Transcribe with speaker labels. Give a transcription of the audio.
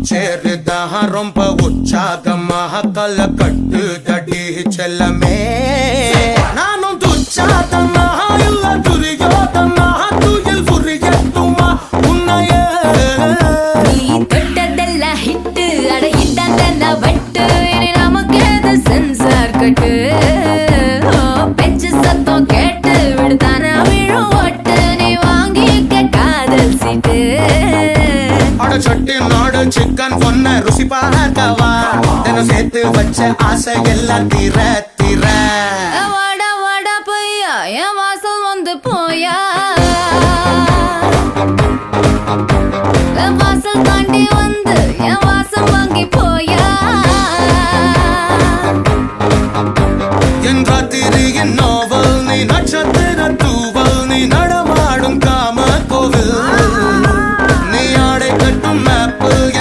Speaker 1: சேருதான் ரொம்ப உற்சாகமாக கல கட்டு தடி செல்லமே நானும் துச்சாதமா இல்ல துரியோதமா துயில் புரியட்டுமா உன்னைய
Speaker 2: நீ தொட்டதெல்லாம் ஹிட்டு அட இதான் வட்டு இனி நமக்கு எது சென்சார் கட்டு பெஞ்சு சத்தம் கேட்டு விடுதானா விழும் ஓட்டு நீ வாங்கிக்க காதல் சீட்டு
Speaker 1: அட சட்டி நாடு சிக்கன் பொண்ண ருசி பார்க்கவா தினம் சேர்த்து வச்ச ஆசை எல்லாம் தீர தீர
Speaker 2: வாடா வாடா பையா என் வாசல் வந்து போயா